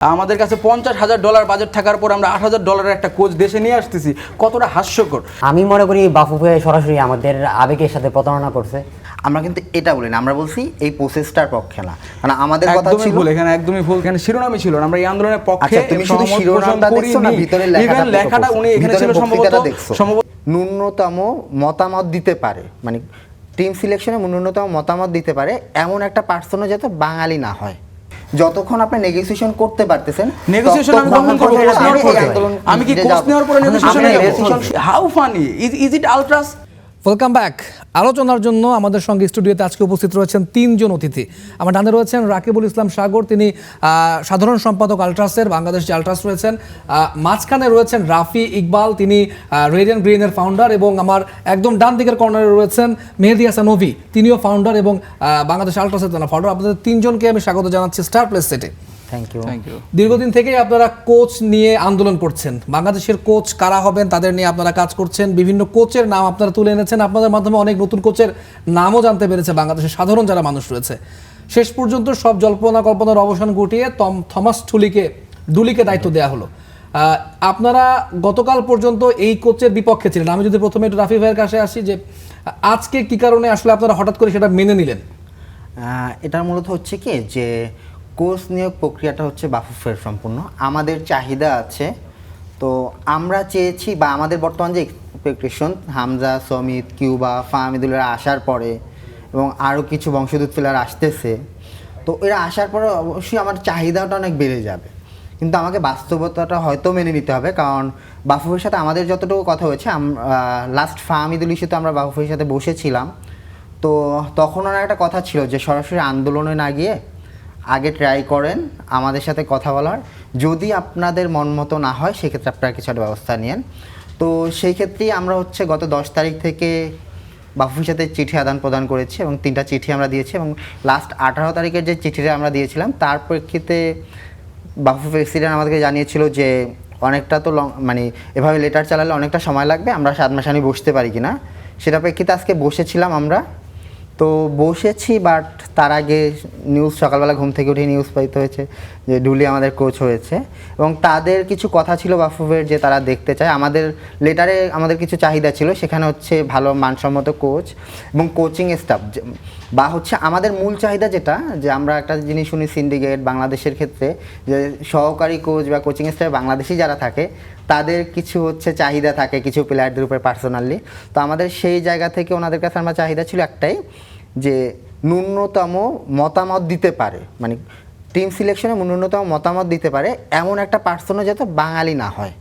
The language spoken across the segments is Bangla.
আমাদের কাছে $50,000 বাজেট থাকার পর আমরা $8,000 একটা কোচ দেশে নিয়ে আসতেছি, কতটা হাস্যকর। আমি মনে করি বাফুফে সরাসরি আমাদের আবেগের সাথে প্রতারণা করছে। আমরা কিন্তু এটা বলি না, আমরা বলছি এই প্রসেসটার পক্ষে না, মানে আমাদের কথা একদমই ছিল ভুল, এখানে একদমই ভুল, এখানে শিরোনামই ছিল না। আমরা এই আন্দোলনের পক্ষে। আচ্ছা, তুমি শুধু শিরোনামটা দেখছো না, ভিতরে লেখাটা উনি এখানে ছিল সম্ভবত ন্যূনতম মতামত দিতে পারে, মানে টিম সিলেকশনে ন্যূনতম মতামত দিতে পারে এমন একটা পার্সনও যাতে বাঙালি না হয়। যতক্ষণ আপনি নেগোসিয়েশন করতে পারতেছেন, নেগোসিয়েশন আমি কখন করব? আমি কি কোর্স নেওয়ার পরে নেগোসিয়েশনে যাব? How funny is it আলট্রাস? Welcome back. আলোচনার জন্য আমাদের সঙ্গে স্টুডিওতে আজকে উপস্থিত রয়েছেন তিনজন অতিথি। আমার ডানে রয়েছেন রাকিবুল ইসলাম সাগর, তিনি সাধারণ সম্পাদক আলট্রাসের, বাংলাদেশ যে আলট্রাস রয়েছেন। মাঝখানে রয়েছেন রাফি ইকবাল, তিনি রেডিয়ান গ্রিনের ফাউন্ডার, এবং আমার একদম ডান দিকের কর্নারে রয়েছেন মেহেদি হাসান নভি, তিনিও ফাউন্ডার এবং বাংলাদেশ আলট্রাসের ফাউন্ডার। আপনাদের তিনজনকে আমি স্বাগত জানাচ্ছি স্টার প্লেস সেটে। Thank you. দীর্ঘদিন থেকেই আপনারা কোচ নিয়ে আন্দোলন করছেন, বাংলাদেশের কোচ কারা হবেন তাদের নিয়ে আপনারা কাজ করছেন, বিভিন্ন কোচের নাম আপনারা তুলে এনেছেন, আপনাদের মাধ্যমে অনেক নতুন কোচের নামও জানতে পেরেছে বাংলাদেশের সাধারণ যারা মানুষ রয়েছে। শেষ পর্যন্ত সব জল্পনা কল্পনার অবসান ঘটিয়ে থমাস ডুলিকে দায়িত্ব দেওয়া হলো। আপনারা গতকাল পর্যন্ত এই কোচের বিপক্ষে ছিলেন। আমি যদি প্রথমে একটু রাফি ভাইয়ের কাছে আসি, যে আজকে কি কারণে আসলে আপনারা হঠাৎ করে সেটা মেনে নিলেন? এটার মূলত হচ্ছে কি, যে কোচ নিয়োগ প্রক্রিয়াটা হচ্ছে বাফুফের সম্পূর্ণ, আমাদের চাহিদা আছে। তো আমরা চেয়েছি, বা আমাদের বর্তমান যে এক্সপেকটেশন, হামজা, সমিত, কিউবা, ফাহমিদুল্লাহ আসার পরে এবং আরও কিছু বংশোদ্ভূত প্লেয়ার আসতেছে, তো এরা আসার পরে অবশ্যই আমার চাহিদাটা অনেক বেড়ে যাবে। কিন্তু আমাকে বাস্তবতাটা হয়তো মেনে নিতে হবে, কারণ বাফুফের সাথে আমাদের যতটুকু কথা হয়েছে, লাস্ট ফাহমিদুল ইস্যুতে আমরা বাফুফের সাথে বসেছিলাম। তো তখন ওনার একটা কথা ছিল যে সরাসরি আন্দোলনে না গিয়ে আগে ট্রাই করেন আমাদের সাথে কথা বলার, যদি আপনাদের মন মতো না হয় সেক্ষেত্রে আপনারা কিছু একটা ব্যবস্থা নিন। তো সেই ক্ষেত্রেই আমরা হচ্ছে গত 10 তারিখ থেকে বাফুফের সাথে চিঠি আদান প্রদান করেছি, এবং 3টা চিঠি আমরা দিয়েছি, এবং লাস্ট 18 তারিখের যে চিঠিটা আমরা দিয়েছিলাম তার প্রেক্ষিতে বাফুফে প্রেসিডেন্ট আমাদেরকে জানিয়েছিল যে অনেকটা তো মানে এভাবে লেটার চালালে অনেকটা সময় লাগবে, আমরা 7 মাস আমি বসতে পারি কিনা, সেটা প্রেক্ষিতে আজকে বসেছিলাম আমরা। তো বসেছি, বাট তার আগে নিউজ, সকালবেলা ঘুম থেকে উঠে নিউজ পাইতে হয়েছে যে ডুলি আমাদের কোচ হয়েছে, এবং তাদের কিছু কথা ছিল বাফুফের যে তারা দেখতে চায়। আমাদের লেটারে আমাদের কিছু চাহিদা ছিল, সেখানে হচ্ছে ভালো মানসম্মত কোচ এবং কোচিং স্টাফ, বা হচ্ছে আমাদের মূল চাহিদা যেটা, যে আমরা একটা জিনিস শুনি সিন্ডিকেট বাংলাদেশের ক্ষেত্রে, যে সহকারী কোচ বা কোচিং স্টাফ বাংলাদেশি যারা থাকে তাদের কিছু হচ্ছে চাহিদা থাকে কিছু প্লেয়ারদের উপরে পার্সোনালি। তো আমাদের সেই জায়গা থেকে ওনাদের কাছে আমার চাহিদা ছিল একটাই, যে ন্যূনতম মতামত দিতে পারে, মানে টিম সিলেকশনে ন্যূনতম মতামত দিতে পারে এমন একটা পার্সনও যাতে বাঙালি না হয়,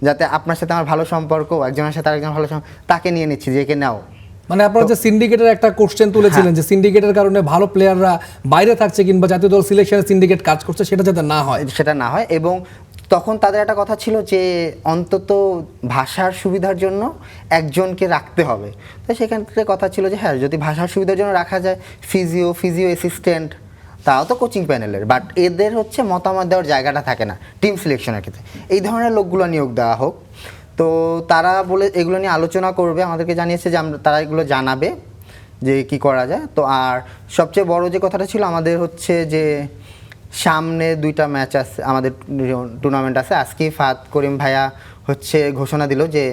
যাতে আপনার সাথে আমার ভালো সম্পর্ক, একজনের সাথে আরেকজন ভালো সম্পর্ক, তাকে নিয়ে নিচ্ছি যে একে নাও। মানে আপনারা যে সিন্ডিকেটের একটা কোশ্চেন তুলেছিলেন, যে সিন্ডিকেটের কারণে ভালো প্লেয়াররা বাইরে থাকছে কিংবা জাতীয় দল সিলেকশনে সিন্ডিকেট কাজ করছে, সেটা যাতে না হয়, সেটা না হয়। এবং তখন তাদের একটা কথা ছিল যে অন্তত ভাষার সুবিধার জন্য একজনকে রাখতে হবে। তো সেখান থেকে কথা ছিল যে হ্যাঁ, যদি ভাষার সুবিধার জন্য রাখা যায় ফিজিও অ্যাসিস্ট্যান্ট, তাও তো কোচিং প্যানেলের, বাট এদের হচ্ছে মতামত দেওয়ার জায়গাটা থাকে না টিম সিলেকশনের ক্ষেত্রে, এই ধরনের লোকগুলো নিয়োগ দেওয়া হোক। তো তারা বলে এগুলো নিয়ে আলোচনা করবে, আমাদেরকে জানিয়েছে যে তারা এগুলো জানাবে যে কি করা যায়। তো আর সবচেয়ে বড় যে কথাটা ছিল আমাদের হচ্ছে যে সামনে 2টা ম্যাচ আছে, আমাদের টুর্নামেন্ট আছে। আজকেই ফাহাদ করিম ভাইয়া হচ্ছে ঘোষণা দিল যে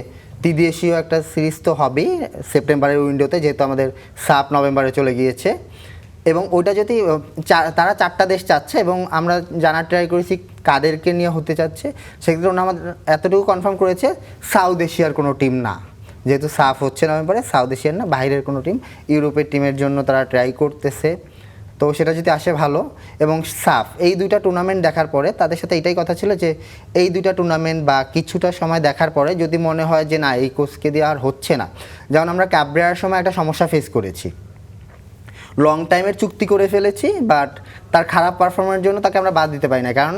ত্রিদেশীয় একটা সিরিজ তো হবেই সেপ্টেম্বরের উইন্ডোতে, যেহেতু আমাদের সাপ নভেম্বরে চলে গিয়েছে, এবং ওইটা যদি তারা 4টা দেশ চাচ্ছে, এবং আমরা জানার ট্রাই করেছি কাদেরকে নিয়ে হতে চাচ্ছে, সেক্ষেত্রে ওনারা আমাদের এতটুকু কনফার্ম করেছে সাউথ এশিয়ার কোনো টিম না, যেহেতু সাফ হচ্ছে নভেম্বরে, সাউথ এশিয়ার না, বাইরের কোনো টিম, ইউরোপের টিমের জন্য তারা ট্রাই করতেছে। তো সেটা যদি আসে ভালো, এবং সাফ এই 2টা টুর্নামেন্ট দেখার পরে তাদের সাথে এটাই কথা ছিল যে এই 2টা টুর্নামেন্ট বা কিছুটা সময় দেখার পরে যদি মনে হয় যে না এই কোচকে দিয়ে আর হচ্ছে না, যেমন আমরা ক্যাবরেরার সময় একটা সমস্যা ফেস করেছি, লং টাইমের চুক্তি করে ফেলেছি, বাট তার খারাপ পারফরমেন্সের জন্য তাকে আমরা বাদ দিতে পারি না, কারণ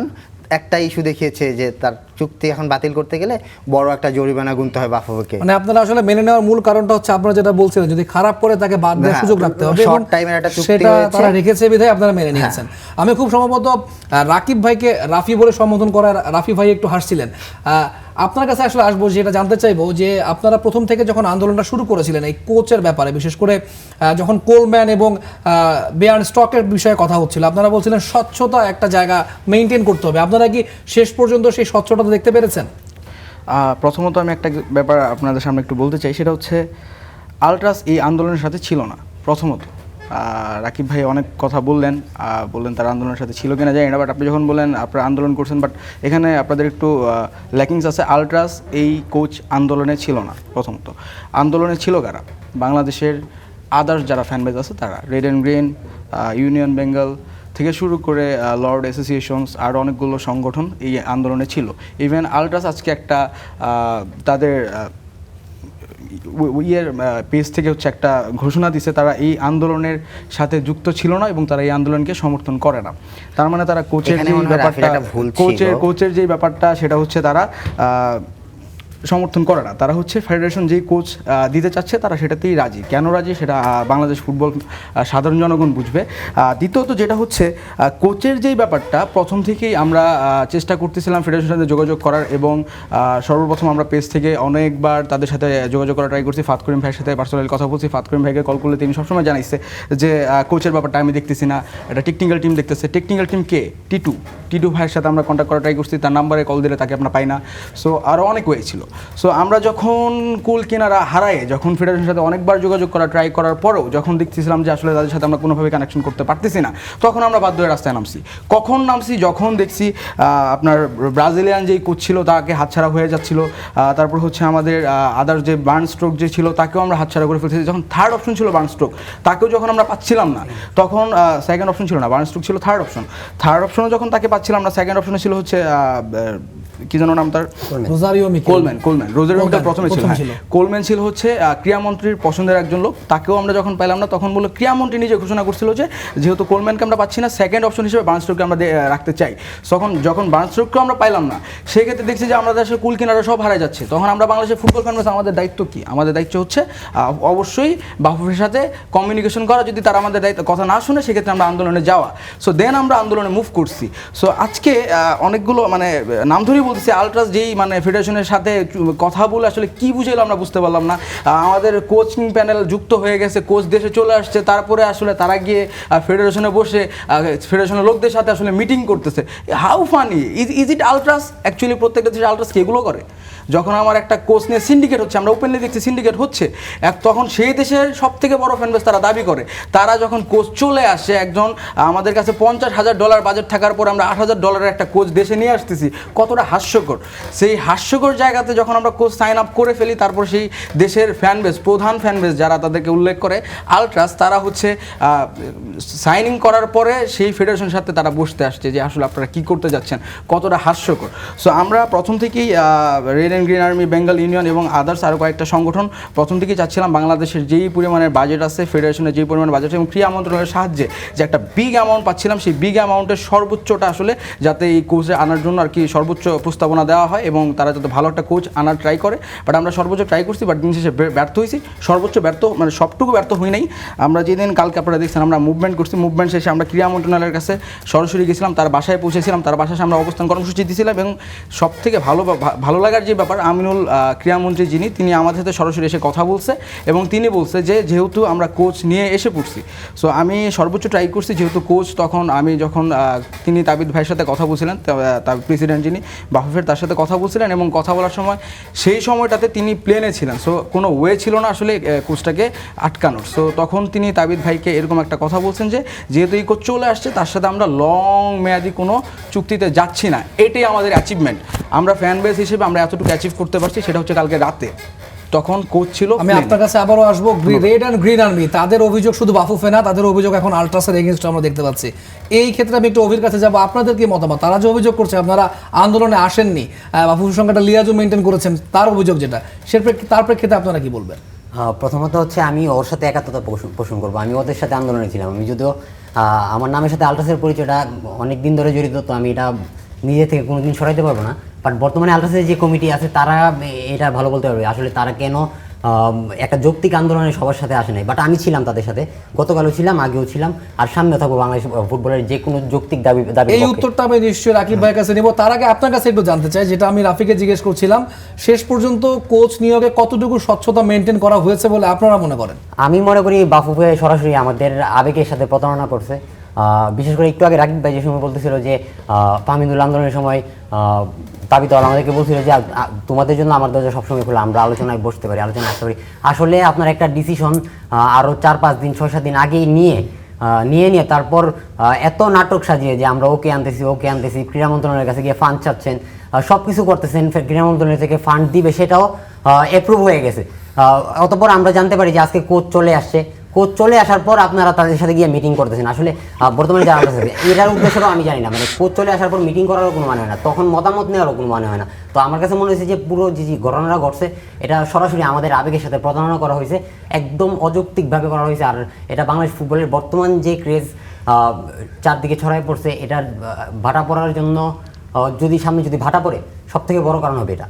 একটা ইস্যু দেখিয়েছে যে তার চুক্তি এখন বাতিল করতে গেলে বড় একটা জরিমানা গুনতে হয় বাফুফেকে। মানে আপনারা আসলে মেনে নেওয়ার মূল কারণটা হচ্ছে আপনারা যেটা বলছিলেন, যদি খারাপ করে তাকে বাদ দেওয়ার সুযোগ রাখতে হবে, শর্ট টাইমের একটা চুক্তি সেটা হয়েছে, তারা রেখেছে বিধায় আপনারা মেনে নিয়েছেন। আমি খুব সম্ভবত রাকিব ভাইকে রাফি বলে সম্বোধন করার, রাফি ভাই একটু হাসছিলেন। আপনার কাছে আসলে আসবো, যেটা জানতে চাইবো যে আপনারা প্রথম থেকে যখন আন্দোলনটা শুরু করেছিলেন এই কোচের ব্যাপারে, বিশেষ করে যখন কোলম্যান এবং বেয়ার্ন স্টকের বিষয়ে কথা হচ্ছিল, আপনারা বলছিলেন স্বচ্ছতা একটা জায়গা মেনটেন করতে হবে। আপনারা কি শেষ পর্যন্ত সেই স্বচ্ছতা দেখতে পেরেছেন? প্রথমত আমি একটা ব্যাপার আপনাদের সামনে একটু বলতে চাই, সেটা হচ্ছে আলট্রাস এই আন্দোলনের সাথে ছিল না। প্রথমত রাকিব ভাই অনেক কথা বললেন তার আন্দোলনের সাথে ছিল কিনা জানি না, বাট আপনি যখন বলেন আপনারা আন্দোলন করছেন, বাট এখানে আপনাদের একটু ল্যাকিংস আছে। আলট্রাস এই কোচ আন্দোলনে ছিল না। প্রথমত আন্দোলনে ছিল কারা? বাংলাদেশের আদার্স যারা ফ্যানবেজ আছে তারা, red and green, union Bengal থেকে শুরু করে লর্ড অ্যাসোসিয়েশনস আর অনেকগুলো সংগঠন এই আন্দোলনে ছিল। ইভেন আলট্রাস আজকে একটা তাদের ইয়ের পেজ থেকে হচ্ছে একটা ঘোষণা দিছে, তারা এই আন্দোলনের সাথে যুক্ত ছিল না এবং তারা এই আন্দোলনকে সমর্থন করে না। তার মানে তারা কোচের যে ব্যাপারটা, কোচের যে ব্যাপারটা সেটা হচ্ছে তারা সমর্থন করে না। তারা হচ্ছে ফেডারেশন যেই কোচ দিতে চাচ্ছে তারা সেটাতেই রাজি। কেন রাজি সেটা বাংলাদেশ ফুটবল সাধারণ জনগণ বুঝবে। দ্বিতীয়ত যেটা হচ্ছে কোচের যেই ব্যাপারটা, প্রথম থেকেই আমরা চেষ্টা করতেছিলাম ফেডারেশনের সাথে যোগাযোগ করার, এবং সর্বপ্রথম আমরা পেজ থেকে অনেকবার তাদের সাথে যোগাযোগ করা ট্রাই করছি। ফাত করিম ভাইয়ের সাথে পার্সোনালি কথা বলছি। ফাত করিম ভাইকে কল করলে তিনি সবসময় জানাইছে যে কোচের ব্যাপারটা আমি দেখতেছি না, এটা টেকনিক্যাল টিম দেখতেছে। টেকনিক্যাল টিম কে? টিটু ভাইয়ের সাথে আমরা কন্ট্যাক্ট করা ট্রাই করছি, তার নাম্বারে কল দিলে তাকে আমরা পাই না। সো আরও অনেক ওয়ে ছিল। সো আমরা যখন কুল কিনারা হারায়ে, যখন ফেডারেশনের সাথে অনেকবার যোগাযোগ করা ট্রাই করার পরেও যখন দেখতেছিলাম যে আসলে তাদের সাথে আমরা কোনোভাবে কানেকশন করতে পারতেছি না, তখন আমরা বাধ্য হয়ে রাস্তায় নামছি। কখন নামছি? যখন দেখছি আপনার ব্রাজিলিয়ান যেই কোচ ছিল তাকে হাতছাড়া হয়ে যাচ্ছিল, তারপর হচ্ছে আমাদের আদার্স যে বার্ন স্ট্রোক যে ছিল তাকেও আমরা হাতছাড়া করে ফেলতেছি। যখন থার্ড অপশন ছিল বার্ন স্ট্রোক, তাকেও যখন আমরা পাচ্ছিলাম না, তখন সেকেন্ড অপশন ছিল না, বার্ন স্ট্রোক ছিল থার্ড অপশন। থার্ড অপশনও যখন তাকে পাচ্ছিলাম না, সেকেন্ড অপশনে ছিল হচ্ছে কি যেন নাম তার, কোলম্যান। রোজারিও মিকেল প্রথমে ছিল। কোলম্যান ছিল হচ্ছে ক্রীড়ামন্ত্রীর পছন্দের একজন লোক, তাকেও আমরা যখন পেলাম না তখন বললো, ক্রীড়ামন্ত্রী নিজে ঘোষণা করছিল যে যেহেতু কোলম্যানকে আমরা পাচ্ছি না, সেকেন্ড অপশন হিসেবে বার্নস্ট্রোককে আমরা রাখতে চাই। যখন বার্নস্ট্রোককেও আমরা পাইলাম না, সেক্ষেত্রে দেখছি যে আমাদের আসলে কুল কিনারা সব হারাই যাচ্ছে। তখন আমরা বাংলাদেশের ফুটবল ফ্যানবেস, আমাদের দায়িত্ব কি? আমাদের দায়িত্ব হচ্ছে অবশ্যই বাফুফের সাথে কমিউনিকেশন করা। যদি তারা আমাদের দায়িত্ব কথা না শুনে, সেক্ষেত্রে আমরা আন্দোলনে যাওয়া। সো দেন আমরা আন্দোলনে মুভ করছি। সো আজকে অনেকগুলো মানে নাম ধরেই বলতেছি, আলট্রাস যেই মানে ফেডারেশনের সাথে কথা বলে আসলে কি বুঝাইলো আমরা বুঝতে পারলাম না। আমাদের কোচিং প্যানেল যুক্ত হয়ে গেছে, কোচ দেশে চলে আসছে, তারপরে আসলে তারা গিয়ে ফেডারেশনে বসে ফেডারেশনের লোকদের সাথে আসলে মিটিং করতেছে। How funny! Is it আলট্রাস? Actually প্রত্যেকটা দেশে আলট্রাস কি এগুলো করে? যখন আমার একটা কোচ নিয়ে সিন্ডিকেট হচ্ছে, আমরা ওপেনলি দেখছি সিন্ডিকেট হচ্ছে, তখন সেই দেশের সব থেকে বড় ফ্যানবেস তারা দাবি করে। তারা যখন কোচ চলে আসে, একজন আমাদের কাছে $50,000 বাজেট থাকার পর আমরা $8,000 একটা কোচ দেশে নিয়ে আসতেছি, কতটা হাস্যকর! সেই হাস্যকর জায়গাতে যখন আমরা কোচ সাইন আপ করে ফেলি, তারপর সেই দেশের ফ্যানবেস, প্রধান ফ্যানবেস যারা তাদেরকে উল্লেখ করে আলট্রাস, তারা হচ্ছে সাইনিং করার পরে সেই ফেডারেশনের সাথে তারা বসতে আসছে যে আসলে আপনারা কী করতে যাচ্ছেন, কতটা হাস্যকর। সো আমরা প্রথম থেকেই red and green army, Bengal union এবং আদার্স আরও কয়েকটা সংগঠন প্রথম থেকেই চাচ্ছিলাম বাংলাদেশের যেই পরিমাণের বাজেট আছে, ফেডারেশনের যেই পরিমাণের বাজেট এবং ক্রীড়া মন্ত্রণালয়ের সাহায্যে যে একটা বিগ অ্যামাউন্ট পাচ্ছিলাম, সেই বিগ অ্যামাউন্টের সর্বোচ্চটা আসলে যাতে এই কোচে আনার জন্য আর কি সর্বোচ্চ প্রস্তাবনা দেওয়া হয় এবং তারা যাতে ভালো একটা কোচ আনার ট্রাই করে। বাট আমরা সর্বোচ্চ ট্রাই করছি, বাট দিন শেষে ব্যর্থ হয়েছি। সর্বোচ্চ ব্যর্থ মানে সবটুকু ব্যর্থ হই নাই। আমরা যেদিন কালকে আপনারা দেখছেন আমরা মুভমেন্ট করছি, মুভমেন্ট শেষে আমরা ক্রীড়া মন্ত্রণালয়ের কাছে সরাসরি গেছিলাম, তার বাসায় পৌঁছেছিলাম, তার বাসায় আমরা অবস্থান কর্মসূচি দিয়েছিলাম। এবং সব থেকে ভালো লাগার যে ব্যাপার, আমিনুল ক্রীড়ামন্ত্রী যিনি, তিনি আমাদের সাথে সরাসরি এসে কথা বলছে এবং তিনি বলছে যে যেহেতু আমরা কোচ নিয়ে এসে পড়ছি, সো আমি সর্বোচ্চ ট্রাই করছি। যেহেতু কোচ তখন আমি যখন তিনি তাবিদ ভাইয়ের সাথে কথা বলছিলেন, তার প্রেসিডেন্ট যিনি বাফুফের, তার সাথে কথা বলছিলেন এবং কথা বলার সময় সেই সময়টাতে তিনি প্লেনে ছিলেন। সো কোনো ওয়ে ছিল না আসলে কোচটাকে আটকানোর। সো তখন তিনি তাবিদ ভাইকে এরকম একটা কথা বলছেন যে যেহেতু এই কোচ চলে আসছে, তার সাথে আমরা লং মেয়াদি কোনো চুক্তিতে যাচ্ছি না। এটাই আমাদের অ্যাচিভমেন্ট। আমরা ফ্যান বেস হিসেবে আমরা এতটুকু অ্যাচিভ করতে পারছি, সেটা হচ্ছে কালকে রাতে। তখন কোচ ছিল। আমি আপনার কাছে আবারও আসবো, রেড অ্যান্ড গ্রিন আর্মি, তাদের অভিযোগ শুধু বাফুফে না, তাদের অভিযোগ এখন আলট্রাসের এগেইনস্টে আমরা দেখতে পাচ্ছি। এই ক্ষেত্রে আমি একটু অভির কাছে যাবো, আপনাদের কি মতামত? তারা যে অভিযোগ করছে আপনারা আন্দোলনে আসেননি, বাফুফের সঙ্গে একটা লিয়াজও মেনটেন করেছেন, তার অভিযোগ যেটা, তার প্রেক্ষিতে আপনারা কি বলবেন? প্রথমত হচ্ছে আমি ওর সাথে একাত্মতা পোষণ করবো। আমি ওদের সাথে আন্দোলনে ছিলাম। আমি যদিও আমার নামের সাথে আলট্রাসের পরিচয়টা অনেক দিন ধরে জড়িত, তো আমি এটা নিজে থেকে কোনোদিন সরাইতে পারবো না। বাট বর্তমানে আলট্রাসের যে কমিটি আছে তারা এটা ভালো বলতে পারবে আসলে তারা কেন একটা যৌক্তিক আন্দোলনে সবার সাথে আসে নাই। বাট আমি ছিলাম তাদের সাথে, গতকালও ছিলাম, আগেও ছিলাম, আর সামনে থাকবো বাংলাদেশ ফুটবলের যে কোনো যৌক্তিক দাবি। এই উত্তরটা আমি নিশ্চয়ই রাকিব ভাইয়ের কাছে নেব। তার আগে আপনার কাছে একটু জানতে চাই, যেটা আমি রাফিকে জিজ্ঞেস করছিলাম, শেষ পর্যন্ত কোচ নিয়োগে কতটুকু স্বচ্ছতা মেনটেন করা হয়েছে বলে আপনারা মনে করেন? আমি মনে করি বাফুফে সরাসরি আমাদের আবেগের সাথে প্রতারণা করছে। বিশেষ করে একটু আগে রাকিব ভাই যে সময় বলতেছিল যে তামিদুল আন্দোলনের সময় দাবি তো আমাদেরকে বলছিল যে তোমাদের জন্য আমার দরজা সবসময় খোলা, আমরা আলোচনায় বসতে পারি, আলোচনায় আসতে পারি। আসলে আপনার একটা ডিসিশন আরও 4-5 দিন 6-7 দিন আগেই নিয়ে তারপর এত নাটক সাজিয়ে যে আমরা ওকে আনতেছি, ক্রীড়া মন্ত্রণালয়ের কাছে গিয়ে ফান্ড চাচ্ছেন, সব কিছু করতেছেন, ক্রীড়া মন্ত্রণালয় থেকে ফান্ড দিবে সেটাও অ্যাপ্রুভ হয়ে গেছে। অতঃপর আমরা জানতে পারি যে আজকে কোচ চলে আসছে। কোচ চলে আসার পর আপনারা তাদের সাথে গিয়ে মিটিং করতেছেন। আসলে বর্তমানে যারা আছে এটার উদ্দেশ্যটাও আমি জানি না, মানে কোচ চলে আসার পর মিটিং করারও কোনো মানে হয় না, তখন মতামত নেওয়ারও কোনো মানে হয় না। তো আমার কাছে মনে হয়েছে যে পুরো যে ঘটনাটা ঘটছে এটা সরাসরি আমাদের আবেগের সাথে প্রতারণা করা হয়েছে, একদম অযৌক্তিকভাবে করা হয়েছে। আর এটা বাংলাদেশ ফুটবলের বর্তমান যে ক্রেজ চারদিকে ছড়াই পড়ছে, এটার ভাটা পড়ার জন্য সামনে যদি ভাটা পড়ে সব থেকে বড় কারণ হবে এটা।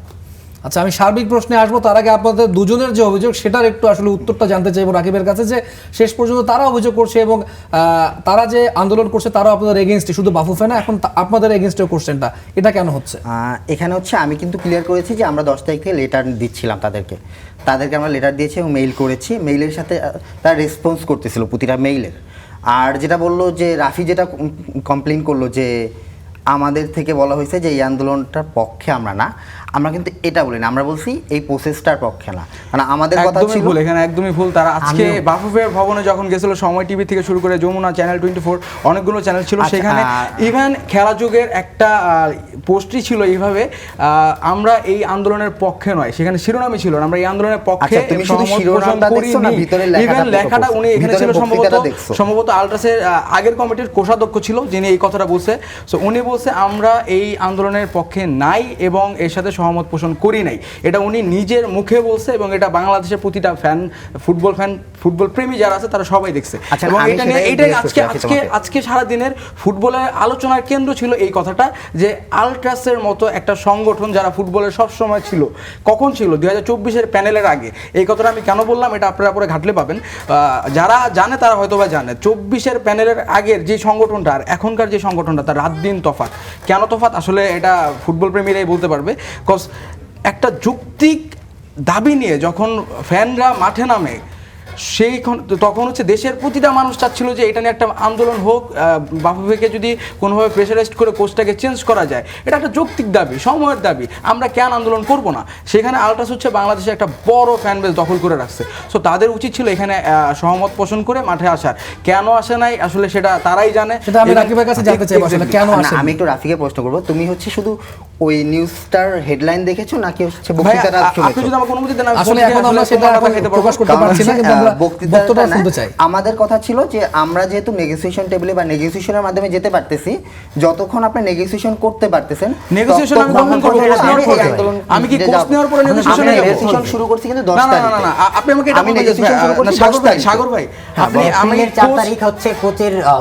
আচ্ছা, আমি সার্বিক প্রশ্নে আসবো, তার আগে আপনাদের দুজনের যে অভিযোগ সেটার একটু আসলে উত্তরটা জানতে চাইবো রাকিবের কাছে, যে শেষ পর্যন্ত তারা অভিযোগ করছে এবং তারা যে আন্দোলন করছে তারাও আপনাদের এগেনস্টে, শুধু বাফুফে না, এখন আপনাদের এগেনস্টে কোশ্চেনটা, এটা কেন হচ্ছে? এখানে হচ্ছে আমি কিন্তু ক্লিয়ার করেছি যে আমরা 10 তারিখ থেকে লেটার দিচ্ছিলাম তাদেরকে আমরা লেটার দিয়েছি এবং মেইল করেছি, মেইলের সাথে তারা রেসপন্স করতেছিল প্রতিটা মেইলের। আর যেটা বললো যে রাফি যেটা কমপ্লেন করলো যে আমাদের থেকে বলা হয়েছে যে এই আন্দোলনটার পক্ষে আমরা না, আমরা কিন্তু এটা বলি না, আমরা বলছি এই প্রসেসটার পক্ষে না, মানে আমাদের কথা ছিল ভুল, এখানে একদমই ভুল। তারা আজকে বাফুফের ভবনে যখন গেছিল, সময় টিভি থেকে শুরু করে যমুনা, চ্যানেল 24, অনেকগুলো চ্যানেল ছিল, সেখানে ইভেন খেলা যুগের একটা পোস্টই ছিল এইভাবে, আমরা এই আন্দোলনের পক্ষে নয়, সেখানে শিরোনামই ছিল আমরা এই আন্দোলনের পক্ষে। তুমি শুধু শিরোনামটা দেখছো না, ভিতরে লেখাটা উনি এখানে ছিল সম্ভবত আলট্রাসের আগের কমিটির কোষাধ্যক্ষ ছিল যিনি এই কথাটা বলছে। সো উনি বলছে আমরা এই আন্দোলনের পক্ষে নাই এবং এর সাথে সহমত পোষণ করি নাই, এটা উনি নিজের মুখে বলছে এবং এটা বাংলাদেশের প্রতিটা ফুটবল প্রেমী যারা আছে তারা সবাই দেখছে। এবং এটা নিয়ে এইটাই আজকে সারা দিনের ফুটবলের আলোচনার কেন্দ্র ছিল এই কথাটা, যে আলট্রাসের মতো একটা সংগঠন যারা ফুটবলের সব সময় ছিল, কখন ছিল 2024-এর প্যানেলের আগে। এই কথাটা আমি কেন বললাম এটা আপনারা পরে ঘাটলে পাবেন, যারা জানে তারা হয়তো বা জানে 24-এর প্যানেলের আগের যে সংগঠনটা আর এখনকার যে সংগঠনটা তার রাত দিন তফাৎ। কেন তফাৎ আসলে এটা ফুটবল প্রেমীরাই বলতে পারবে। কজ একটা যৌক্তিক দাবি নিয়ে যখন ফ্যানরা মাঠে নামে, তখন হচ্ছে দেশের প্রতিটা মানুষ চাচ্ছিল যে এটা নিয়ে একটা আন্দোলন হোক, বাফুফেকে যদি কোনোভাবে প্রেশারাইজড করে কোচটাকে চেঞ্জ করা যায়, এটা একটা যৌক্তিক দাবি, সময়ের দাবি, আমরা কেন আন্দোলন করব না। সেখানে আলট্রাস হচ্ছে বাংলাদেশে একটা বড় ফ্যান বেস দখল করে রাখছে। সো তাদের উচিত ছিল এখানে সহমত পোষণ করে মাঠে আসার। কেন আসে নাই আসলে সেটা তারাই জানে। সেটা আমি রাকিবের কাছে জানতে চাইবো আসলে কেন আসে। আমি একটু রাফিকে প্রশ্ন করব, তুমি হচ্ছে শুধু ওই নিউজটার হেডলাইন দেখেছো নাকি হচ্ছে বক্তৃতাটা শুনেছো? আপনি যদি আমাকে অনুমতি দেন আসলে এখন আমরা সেটা প্রকাশ করতে পারছি না, কিন্তু আমরা বক্তৃতাটা শুনতে চাই। আমাদের কথা ছিল যে আমরা যেহেতু নেগোসিয়েশন টেবিলে বা নেগোসিয়েশনের মাধ্যমে যেতে পারতেছি, যতক্ষণ আপনি নেগোসিয়েশন করতে পারতেছেন, নেগোসিয়েশন আমি কখন করব? আমি কি কোর্স নেওয়ার পরে নেগোসিয়েশন শুরু করছি কিন্তু 10 তারিখ। না আপনি আমাকে এটা বলতে সাগর ভাই, আমি 4 তারিখ হচ্ছে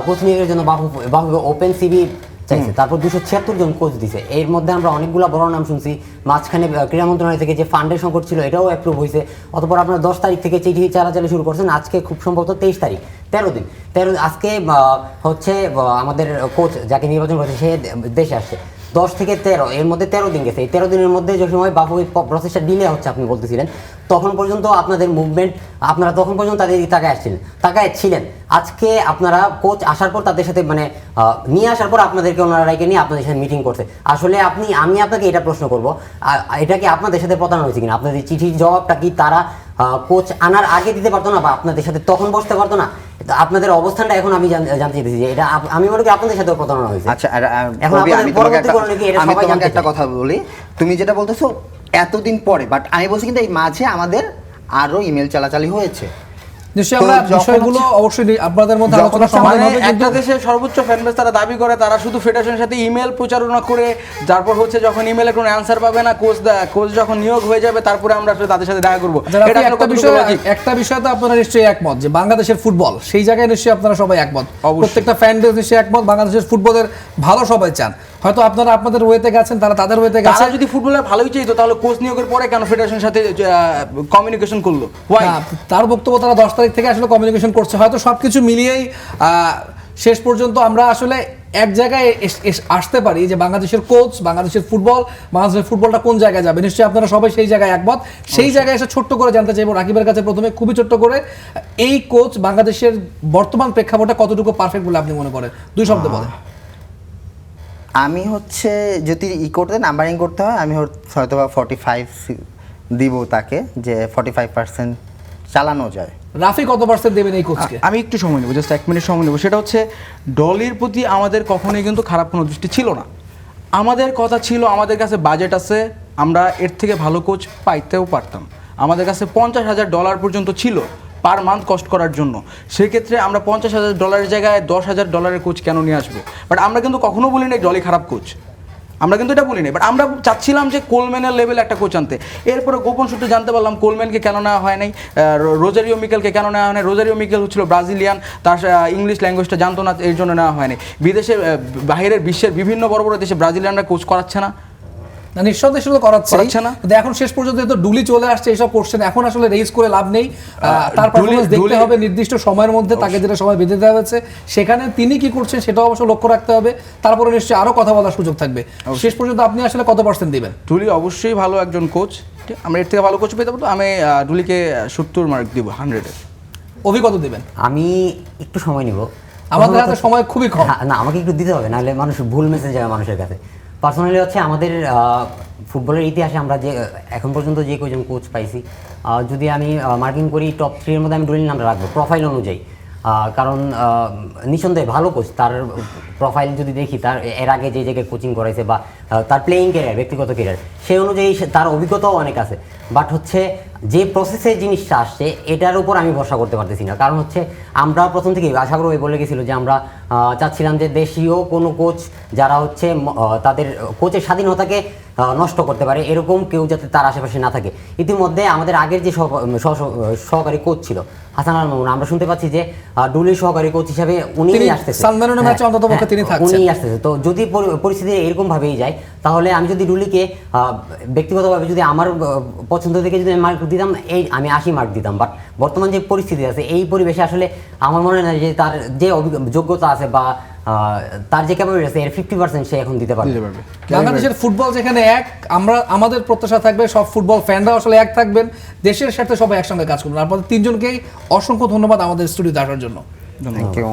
কোচ নিয়োগের জন্য বাফুফে ওপেন সিভি চাইছে, তারপর 276 জন কোচ দিছে। এর মধ্যে আমরা অনেকগুলো বড় নাম শুনছি, মাঝখানে ক্রীড়া মন্ত্রণালয় থেকে যে ফান্ডের সংকট ছিল এটাও অ্যাপ্রুভ হয়েছে। অতঃপর আপনারা 10 তারিখ থেকে চিঠি চালাচালি শুরু করছেন, আজকে খুব সম্ভবত 23 তারিখ, 13 দিন। আজকে হচ্ছে আমাদের কোচ যাকে নির্বাচন করেছে সে দেশে আসছে 10 থেকে 13, এর মধ্যে 13 দিন গেছে। এই 13 দিনের মধ্যে যে সময় বাফুফে প্রসেসটা ডিলে হচ্ছে আপনি বলতেছিলেন, তখন পর্যন্ত আপনাদের মুভমেন্ট, আপনারা তখন পর্যন্ত তাদের তাকায় ছিলেন। আজকে আপনারা কোচ আসার পর তাদের সাথে মানে নিয়ে আসার পর আপনাদেরকে ওনারা রাইকে নিয়ে আপনাদের সাথে মিটিং করছে। আসলে আমি আপনাকে এটা প্রশ্ন করবো, এটা কি আপনাদের সাথে প্রতারণা হয়েছে কিনা? আপনাদের চিঠির জবাবটা কি তারা কোচ আনার আগে দিতে পারতো না বা আপনাদের সাথে তখন বসতে পারতো না? আপনাদের অবস্থানটা এখন আমি জানতে চাইছি যে এটা আমি মনে করি আপনাদের সাথে প্রতারণা হয়েছে। আচ্ছা, এখন আমি তোমাকে একটা কথা বলি, তুমি যেটা বলতেছো এতদিন পরে, বাট আমি বলছি কিন্তু এই মাঝে আমাদের আরো ইমেল চালাচালি হয়েছে। নিশ্চয়ই আমরা বিষয়গুলো অবশ্যই আপনাদের মধ্যে আলোচনা সমাধান হবে। একটা দেশের সর্বোচ্চ ফ্যান বেস তারা দাবি করে, তারা শুধু ফেডারেশনের সাথে ইমেল প্রচারণা করে, তারপর হচ্ছে যখন ইমেলে কোনো অ্যানসার পাবে না, কোচ যখন নিয়োগ হয়ে যাবে তারপরে আমরা আসলে তাদের সাথে দেখা করব। একটা বিষয় তো আপনারা নিশ্চয়ই একমত যে বাংলাদেশের ফুটবল, সেই জায়গায় নিশ্চয়ই আপনারা সবাই একমত, প্রত্যেকটা ফ্যান বেস নিশ্চয়ই একমত, বাংলাদেশের ফুটবলের ভালো সবাই চান। হয়তো আপনারা আপনাদের ওয়েতে গেছেন, তারা তাদের ওয়েতে গেছে। তারা যদি ফুটবলার ভালোই চাইতো তাহলে কোচ নিয়োগের পরে কেন ফেডারেশনের সাথে কমিউনিকেশন করলো? Why? না, তার বক্তব্য তারা 10 তারিখ থেকে আসলে কমিউনিকেশন করছে। হয়তো সবকিছু মিলিয়েই শেষ পর্যন্ত আমরা আসলে এক জায়গায় আসতে পারি যে বাংলাদেশের কোচ, বাংলাদেশের ফুটবলটা কোন জায়গায় যাবে। নিশ্চয়ই আপনারা সবাই সেই জায়গায় একমত। সেই জায়গায় এসে ছোট্ট করে জানতে চাইবো রাকিবের কাছে প্রথমে, খুবই ছোট্ট করে, এই কোচ বাংলাদেশের বর্তমান প্রেক্ষাপটে কতটুকু পারফেক্ট বলে আপনি মনে করেন? 2 শব্দে বলেন। আমি হচ্ছে যদি করতে নাম্বারিং করতে হয়, আমি হয়তো বা 45 দিব তাকে, যে 45% চালানো যায়। রাফি কত পার্সেন্ট দেবেন এই কোচকে? আমি একটু সময় নেবো, জাস্ট 1 মিনিট সময় নেবো। সেটা হচ্ছে ডলির প্রতি আমাদের কখনোই কিন্তু খারাপ কোনো দৃষ্টি ছিল না। আমাদের কথা ছিল আমাদের কাছে বাজেট আছে, আমরা এর থেকে ভালো কোচ পাইতেও পারতাম। আমাদের কাছে $50,000 পর্যন্ত ছিল পার মান্থ কস্ট করার জন্য। সেক্ষেত্রে আমরা $50,000 জায়গায় $10,000 কোচ কেন নিয়ে আসবো? বাট আমরা কিন্তু কখনো বলি না ডলি খারাপ কোচ, আমরা কিন্তু এটা বলি না। বাট আমরা চাচ্ছিলাম যে কোলম্যানের লেভেল একটা কোচ আনতে। এরপরে গোপন সূত্রে জানতে পারলাম কোলম্যানকে কেন নেওয়া হয় নাই, রোজারিও মিকেলকে কেন নেওয়া হয় নাই। রোজারিও মিকেল হচ্ছিল ব্রাজিলিয়ান, তার ইংলিশ ল্যাঙ্গুয়েজটা জানতো না, এর জন্য নেওয়া হয়নি। বিদেশে বাইরের বিশ্বের বিভিন্ন বড় বড় দেশে ব্রাজিলিয়ানরা কোচ করাচ্ছে না, না নিঃসন্দেহে সেগুলো করাচ্ছে না। কিন্তু এখন শেষ পর্যন্ত তো ডুলি চলে আসছে, এইসব কোশ্চেন এখন আসলে রেইজ করে লাভ নেই। তার পারফরম্যান্স দেখতে হবে নির্দিষ্ট সময়ের মধ্যে, তাকে যেটা সময় বেঁধে দেওয়া হয়েছে সেখানে তিনি কি করছেন সেটাও অবশ্য লক্ষ্য রাখতে হবে। তারপরে নিশ্চয়ই আরো কথা বলার সুযোগ থাকবে। শেষ পর্যন্ত আপনি আসলে কত পার্সেন্ট দিবেন? ডুলি অবশ্যই ভালো একজন কোচ, আমরা এর থেকে ভালো কোচ পেতে পারবো। আমি ডুলিকে 70 মার্ক দিব 100-এ। অভিজ্ঞতা দিবেন? আমি একটু সময় নিব, আমাদের হাতে সময় খুবই কম। না আমাকে একটু দিতে হবে, নাহলে মানুষ ভুল মেসেজ যাবে মানুষের কাছে। পার্সোনালি হচ্ছে আমাদের ফুটবলের ইতিহাসে আমরা যে এখন পর্যন্ত যে কয়জন কোচ পাইছি, যদি আমি মার্কিং করি টপ 3 এর মধ্যে আমি ডলির নামটা রাখবো প্রোফাইল অনুযায়ী। কারণ নিঃসন্দেহে ভালো কোচ, তার প্রোফাইল যদি দেখি, তার এর আগে যে জায়গায় কোচিং করাইছে বা তার প্লেয়িং ক্যারিয়ার, ব্যক্তিগত ক্যারিয়ার, সেই অনুযায়ী তার অভিজ্ঞতাও অনেক আছে। বাট হচ্ছে যে প্রসেসে জিনিসটা আসছে এটার উপর আমি ভরসা করতে পারতেছি না। কারণ হচ্ছে আমরা প্রথম থেকেই আশাকর ভাই বলে গেছিল যে আমরা চাচ্ছিলাম যে দেশীয় কোনো কোচ যারা হচ্ছে তাদের কোচের স্বাধীনতাকে নষ্ট করতে পারে এরকম কেউ যাতে তার আশেপাশে না থাকে। ইতিমধ্যে আমাদের আগের যে সহকারী কোচ ছিল হাসান আল মামুন, আমরা শুনতে পাচ্ছি যে ডুলির সহকারী কোচ হিসেবে উনিই আসতেছে, সালমানের ম্যাচে অন্ততপক্ষে তিনি থাকছেন, উনিই আসতেছে। তো যদি পরিস্থিতি এরকম ভাবেই যায় তাহলে আমি যদি ডুলিকে ব্যক্তিগতভাবে যদি আমার পছন্দ থেকে যদি মার্ক দিতাম, আমি 80 মার্ক দিতাম। বাট বর্তমান যে পরিস্থিতি আছে এই পরিবেশে আসলে আমার মনে হয় যে তার যে যোগ্যতা আছে বা তার যে ক্যাপাবিলিটি আছে এর 50% সে এখন দিতে পারবে। বাংলাদেশের ফুটবল যেখানে এক, আমাদের প্রত্যাশা থাকবে সব ফুটবল ফ্যানরা আসলে এক থাকবেন, দেশের সাথে সবাই একসঙ্গে কাজ করবেন। আপনাদের 3জনকেই অসংখ্য ধন্যবাদ আমাদের স্টুডিওতে আসার জন্য। Thank you.